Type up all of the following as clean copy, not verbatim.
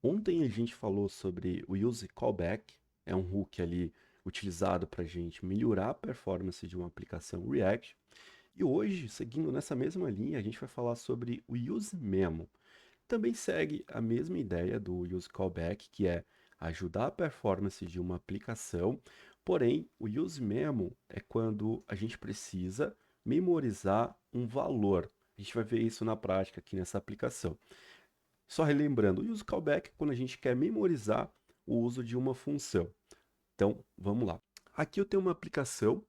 Ontem a gente falou sobre o use callback, é um hook ali utilizado para a gente melhorar a performance de uma aplicação React. E hoje, seguindo nessa mesma linha, a gente vai falar sobre o use memo. Também segue a mesma ideia do use callback, que é ajudar a performance de uma aplicação, porém, o use memo é quando a gente precisa memorizar um valor. A gente vai ver isso na prática aqui nessa aplicação. Só relembrando, o use callback é quando a gente quer memorizar o uso de uma função. Então, vamos lá. Aqui eu tenho uma aplicação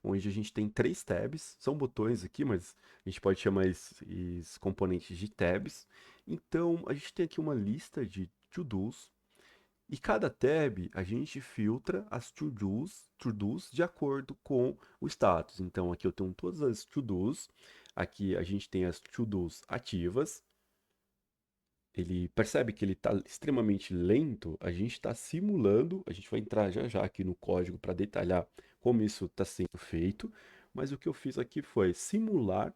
onde a gente tem três tabs, são botões aqui, mas a gente pode chamar esses componentes de tabs. Então, a gente tem aqui uma lista de to-dos, e cada tab a gente filtra as to-dos de acordo com o status. Então, aqui eu tenho todas as to-dos, aqui a gente tem as to-dos ativas, ele percebe que ele está extremamente lento, a gente está simulando, a gente vai entrar já já aqui no código para detalhar como isso está sendo feito, mas o que eu fiz aqui foi simular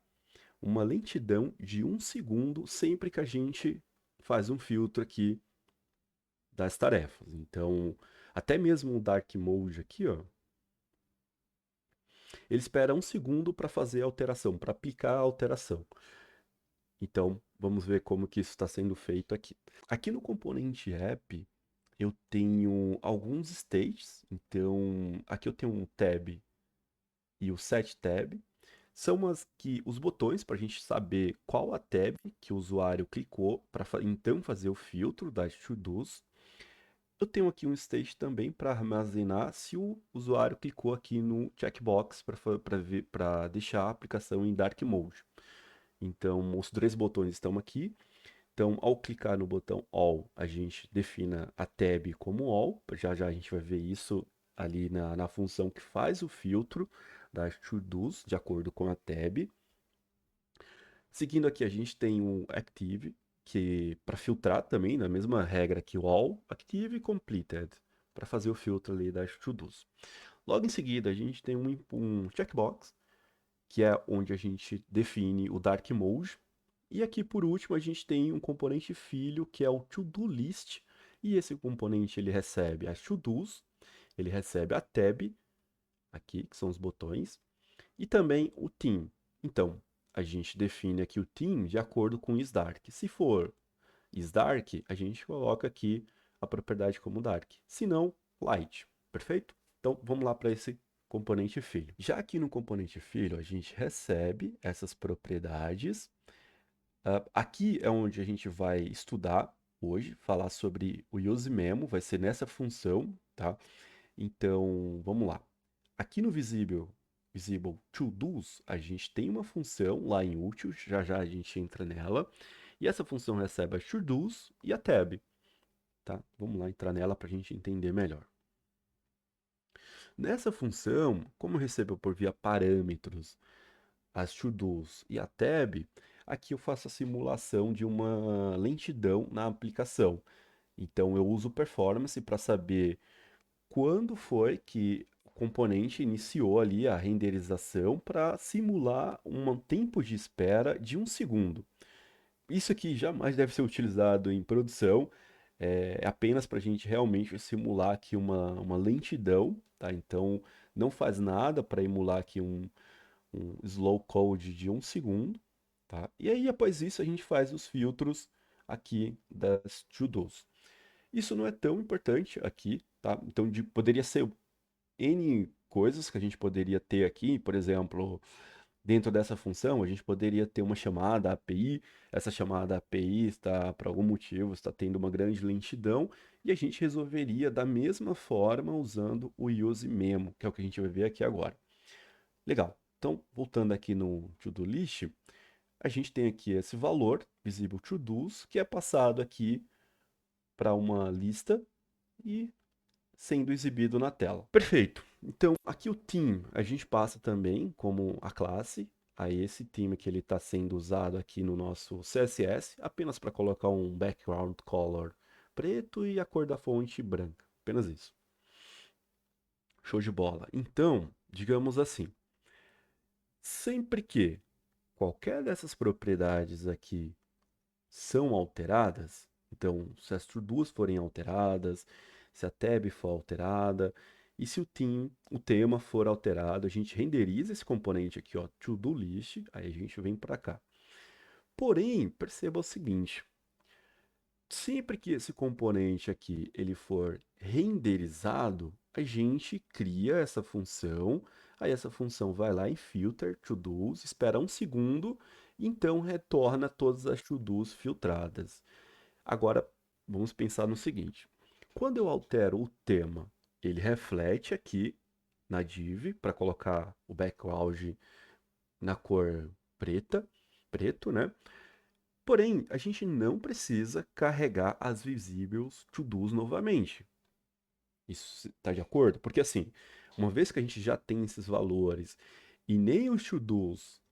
uma lentidão de 1 segundo sempre que a gente faz um filtro aqui das tarefas. Então, até mesmo o Dark Mode aqui, ó, ele espera 1 segundo para fazer a alteração, para aplicar a alteração. Então, vamos ver como que isso está sendo feito aqui. Aqui no componente app, eu tenho alguns states. Então, aqui eu tenho um tab e o set tab. São os botões para a gente saber qual a tab que o usuário clicou para então fazer o filtro das to-dos. Eu tenho aqui um state também para armazenar se o usuário clicou aqui no checkbox para deixar a aplicação em dark mode. Então, os três botões estão aqui. Então, ao clicar no botão All, a gente defina a tab como All. Já já a gente vai ver isso ali na função que faz o filtro das to-dos de acordo com a tab. Seguindo aqui, a gente tem o Active, que para filtrar também, na mesma regra que o All, Active e Completed, para fazer o filtro ali das to-dos. Logo em seguida, a gente tem um checkbox, que é onde a gente define o Dark Mode. E aqui, por último, a gente tem um componente filho, que é o To-Do List. E esse componente ele recebe as to-dos, ele recebe a tab, aqui, que são os botões, e também o theme. Então, a gente define aqui o theme de acordo com o isDark. Se for isDark, a gente coloca aqui a propriedade como dark. Se não, light. Perfeito? Então, vamos lá para esse componente filho. Já aqui no componente filho, a gente recebe essas propriedades. Aqui é onde a gente vai estudar hoje, falar sobre o useMemo, vai ser nessa função, tá? Então, vamos lá. Aqui no Visible ToDos, a gente tem uma função lá em útil, já já a gente entra nela, e essa função recebe as ToDos e a tab, tá? Vamos lá entrar nela para a gente entender melhor. Nessa função, como eu recebo por via parâmetros as to-dos e a tab, aqui eu faço a simulação de uma lentidão na aplicação. Então eu uso performance para saber quando foi que o componente iniciou ali a renderização para simular um tempo de espera de 1 segundo. Isso aqui jamais deve ser utilizado em produção, é apenas para a gente realmente simular aqui uma lentidão, tá? Então não faz nada para emular aqui um slow code de 1 segundo, tá? E aí, após isso, a gente faz os filtros aqui das to-dos. Isso não é tão importante aqui, tá? Então, poderia ser N coisas que a gente poderia ter aqui, por exemplo, dentro dessa função, a gente poderia ter uma chamada API, essa chamada API está, por algum motivo, está tendo uma grande lentidão, e a gente resolveria da mesma forma usando o useMemo, que é o que a gente vai ver aqui agora. Legal. Então, voltando aqui no to-do list, a gente tem aqui esse valor, visível to-dos, que é passado aqui para uma lista e sendo exibido na tela. Perfeito. Então, aqui o theme a gente passa também como a classe a esse theme que ele está sendo usado aqui no nosso CSS, apenas para colocar um background color preto e a cor da fonte branca. Apenas isso. Show de bola. Então, digamos assim, sempre que qualquer dessas propriedades aqui são alteradas, Então, se as to-dos forem alteradas, se a tab for alterada, e se o tema for alterado, a gente renderiza esse componente aqui, ó, to-do list, aí a gente vem para cá. Porém, perceba o seguinte, sempre que esse componente aqui ele for renderizado, a gente cria essa função, aí essa função vai lá em filter to-dos, espera um segundo, e então retorna todas as to-dos filtradas. Agora, vamos pensar no seguinte, quando eu altero o tema, ele reflete aqui na div, para colocar o background na cor preta, preto, né? Porém, a gente não precisa carregar as visíveis to-dos novamente. Isso está de acordo? Porque assim, uma vez que a gente já tem esses valores e nem os to-dos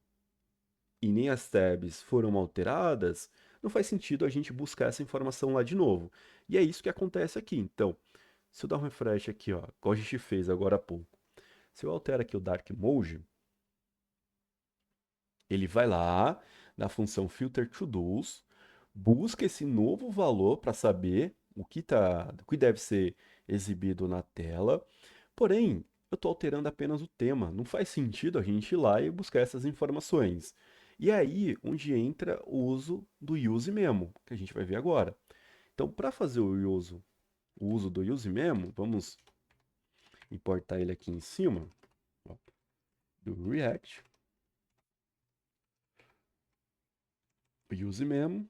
e nem as tabs foram alteradas, não faz sentido a gente buscar essa informação lá de novo. E é isso que acontece aqui. Então, se eu dar um refresh aqui, ó, igual a gente fez agora há pouco, se eu altero aqui o Dark Mode, ele vai lá na função filter to-dos, busca esse novo valor para saber o que deve ser exibido na tela. Porém, eu estou alterando apenas o tema. Não faz sentido a gente ir lá e buscar essas informações. E é aí onde entra o uso do use memo, que a gente vai ver agora. Então, para fazer o uso do use memo, vamos importar ele aqui em cima, ó, do React, use memo,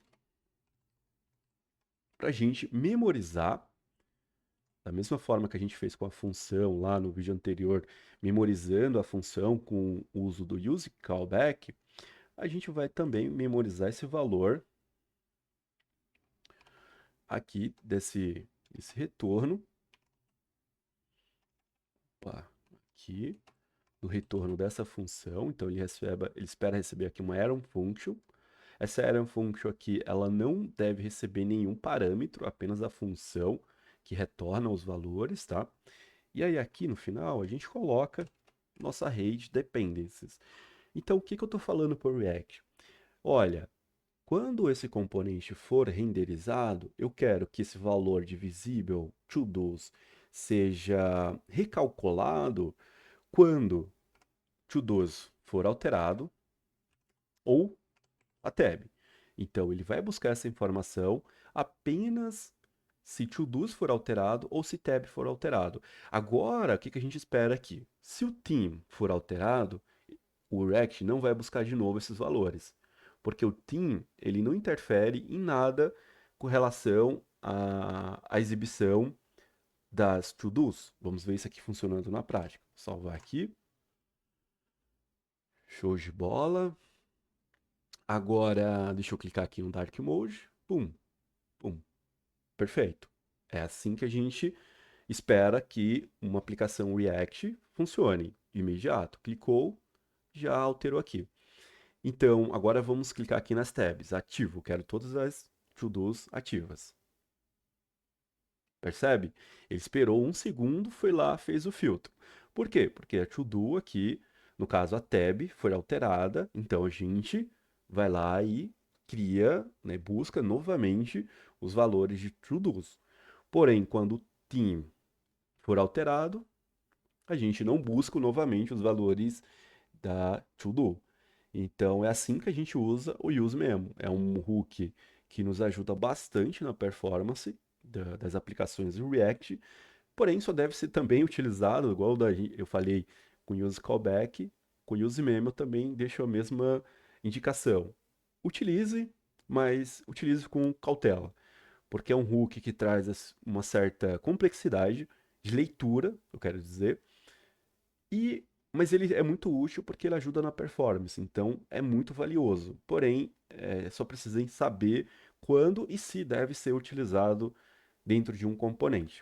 para a gente memorizar, da mesma forma que a gente fez com a função lá no vídeo anterior, memorizando a função com o uso do use callback, a gente vai também memorizar esse valor aqui desse retorno, opa, aqui, do retorno dessa função. Então ele espera receber aqui uma arrow function. Essa arrow function aqui, ela não deve receber nenhum parâmetro, apenas a função que retorna os valores, tá? E aí aqui no final a gente coloca nossa array de dependencies. Então o que que eu estou falando por React? Olha, quando esse componente for renderizado, eu quero que esse valor de visível to-dos seja recalculado quando to-dos for alterado ou a tab. Então, ele vai buscar essa informação apenas se to-dos for alterado ou se tab for alterado. Agora, o que que a gente espera aqui? Se o theme for alterado, o React não vai buscar de novo esses valores, porque o theme ele não interfere em nada com relação à exibição das to-dos. Vamos ver isso aqui funcionando na prática. Salvar aqui. Show de bola. Agora, deixa eu clicar aqui no Dark Mode. Pum, pum. Perfeito. É assim que a gente espera que uma aplicação React funcione. De imediato. Clicou, já alterou aqui. Então, agora vamos clicar aqui nas tabs. Ativo, quero todas as to-dos ativas. Percebe? Ele esperou um segundo, foi lá, fez o filtro. Por quê? Porque a to-do aqui, no caso a tab, foi alterada, então a gente vai lá e cria, né, busca novamente os valores de to-dos. Porém, quando o theme for alterado, a gente não busca novamente os valores da to-do. Então é assim que a gente usa o use mesmo. É um hook que nos ajuda bastante na performance das aplicações do React, porém só deve ser também utilizado, igual eu falei com use callback, com use memo eu também deixo a mesma indicação. Utilize, mas utilize com cautela, porque é um hook que traz uma certa complexidade de leitura, eu quero dizer, mas ele é muito útil porque ele ajuda na performance, então é muito valioso. Porém, só precisa saber quando e se deve ser utilizado dentro de um componente.